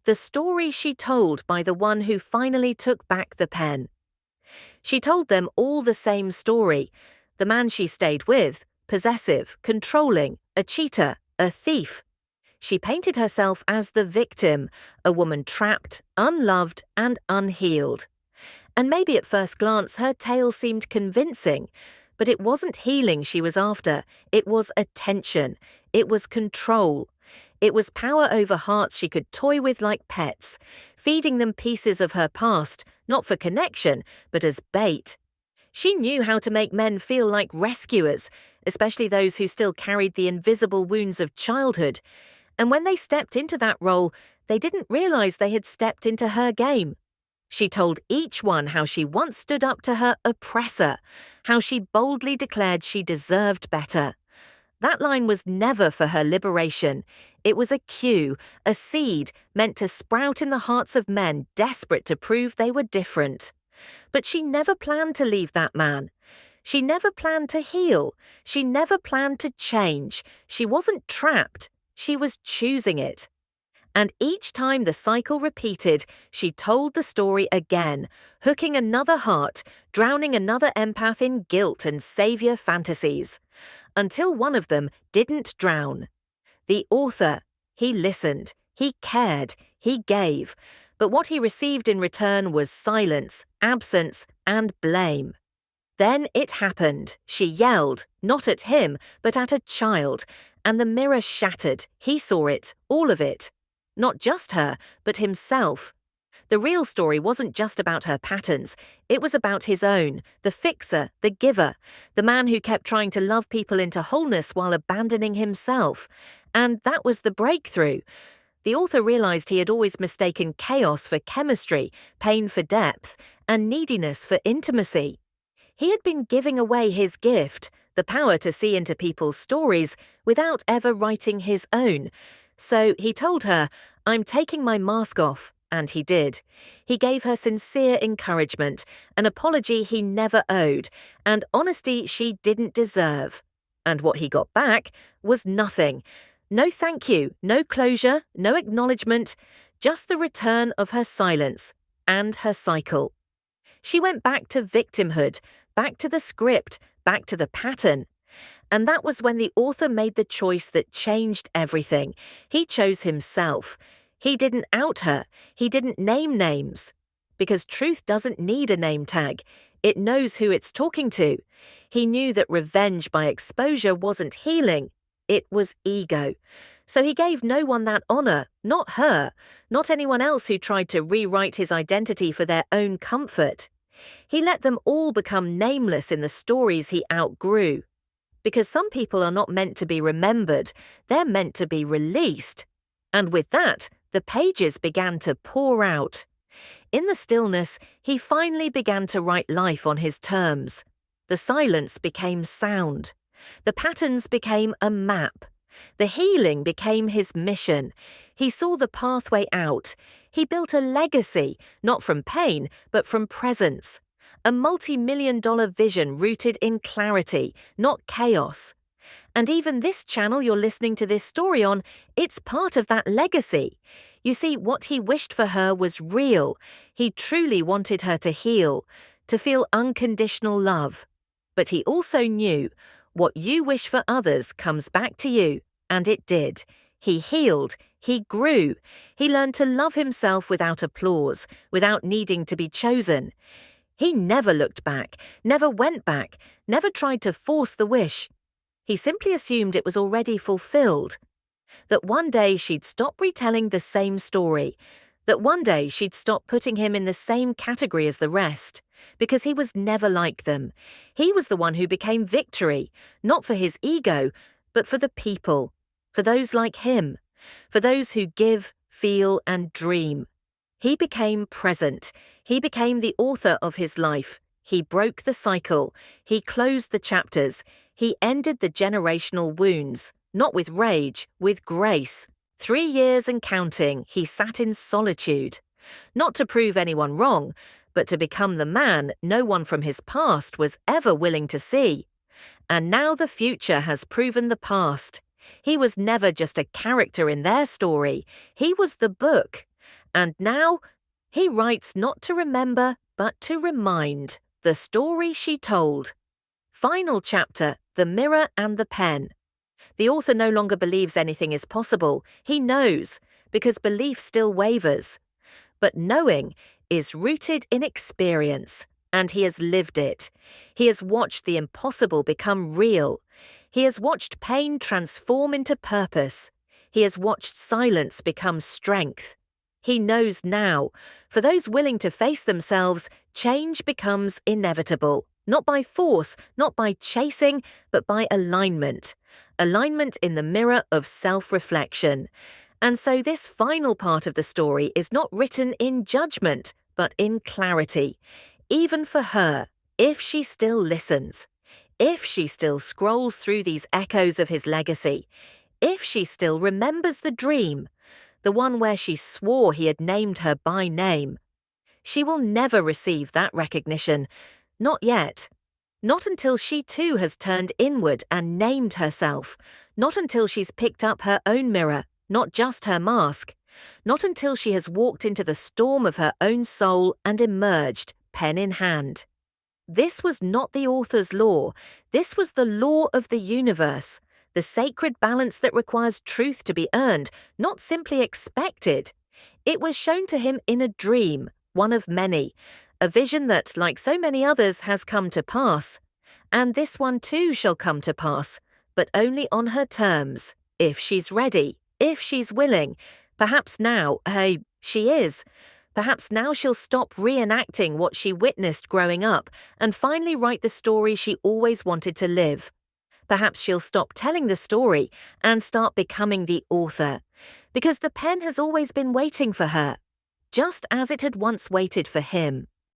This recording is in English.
The story she told by the one who finally took back the pen. She told them all the same story. The man she stayed with, possessive, controlling, a cheater, a thief. She painted herself as the victim, a woman trapped, unloved, and unhealed. And maybe at first glance her tale seemed convincing, but it wasn't healing she was after. It was attention. It was control. It was power over hearts she could toy with like pets, feeding them pieces of her past, not for connection, but as bait. She knew how to make men feel like rescuers, especially those who still carried the invisible wounds of childhood. And when they stepped into that role, they didn't realize they had stepped into her game. She told each one how she once stood up to her oppressor, how she boldly declared she deserved better. That line was never for her liberation. It was a cue, a seed meant to sprout in the hearts of men desperate to prove they were different. But she never planned to leave that man. She never planned to heal. She never planned to change. She wasn't trapped. She was choosing it. And each time the cycle repeated, she told the story again, hooking another heart, drowning another empath in guilt and savior fantasies. Until one of them didn't drown. The author, he listened, he cared, he gave, but what he received in return was silence, absence, and blame. Then it happened. She yelled, not at him, but at a child, and the mirror shattered. He saw it, all of it. Not just her, but himself. The real story wasn't just about her patterns. It was about his own, the fixer, the giver, the man who kept trying to love people into wholeness while abandoning himself. And that was the breakthrough. The author realized he had always mistaken chaos for chemistry, pain for depth, and neediness for intimacy. He had been giving away his gift, the power to see into people's stories, without ever writing his own. So he told her, "I'm taking my mask off," and he did. He gave her sincere encouragement, an apology he never owed, and honesty she didn't deserve. And what he got back was nothing. No thank you, no closure, no acknowledgement, just the return of her silence and her cycle. She went back to victimhood, back to the script, back to the pattern. And that was when the author made the choice that changed everything. He chose himself. He didn't out her. He didn't name names. Because truth doesn't need a name tag. It knows who it's talking to. He knew that revenge by exposure wasn't healing. It was ego. So he gave no one that honor, not her, not anyone else who tried to rewrite his identity for their own comfort. He let them all become nameless in the stories he outgrew. Because some people are not meant to be remembered, they're meant to be released. And with that, the pages began to pour out. In the stillness, he finally began to write life on his terms. The silence became sound. The patterns became a map. The healing became his mission. He saw the pathway out. He built a legacy, not from pain, but from presence. A multi-million-dollar vision rooted in clarity, not chaos. And even this channel you're listening to this story on, it's part of that legacy. You see, what he wished for her was real. He truly wanted her to heal, to feel unconditional love. But he also knew what you wish for others comes back to you, and it did. He healed, he grew, he learned to love himself without applause, without needing to be chosen. He never looked back, never went back, never tried to force the wish. He simply assumed it was already fulfilled. That one day she'd stop retelling the same story. That one day she'd stop putting him in the same category as the rest. Because he was never like them. He was the one who became victory, not for his ego, but for the people. For those like him. For those who give, feel, and dream. He became present. He became the author of his life. He broke the cycle. He closed the chapters. He ended the generational wounds, not with rage, with grace. 3 years and counting, he sat in solitude. Not to prove anyone wrong, but to become the man no one from his past was ever willing to see. And now the future has proven the past. He was never just a character in their story. He was the book. And now, he writes not to remember, but to remind the story she told. Final chapter, The Mirror and the Pen. The author no longer believes anything is possible. He knows, because belief still wavers. But knowing is rooted in experience, and he has lived it. He has watched the impossible become real. He has watched pain transform into purpose. He has watched silence become strength. He knows now, for those willing to face themselves, change becomes inevitable. Not by force, not by chasing, but by alignment. Alignment in the mirror of self-reflection. And so this final part of the story is not written in judgment, but in clarity. Even for her, if she still listens, if she still scrolls through these echoes of his legacy, if she still remembers the dream, the one where she swore he had named her by name, she will never receive that recognition. Not yet. Not until she too has turned inward and named herself. Not until she's picked up her own mirror, not just her mask. Not until she has walked into the storm of her own soul and emerged, pen in hand. This was not the author's law. This was the law of the universe, the sacred balance that requires truth to be earned, not simply expected. It was shown to him in a dream, one of many, a vision that, like so many others, has come to pass. And this one too shall come to pass, but only on her terms, if she's ready, if she's willing. Perhaps now, she is. Perhaps now she'll stop reenacting what she witnessed growing up and finally write the story she always wanted to live. Perhaps she'll stop telling the story and start becoming the author, because the pen has always been waiting for her, just as it had once waited for him.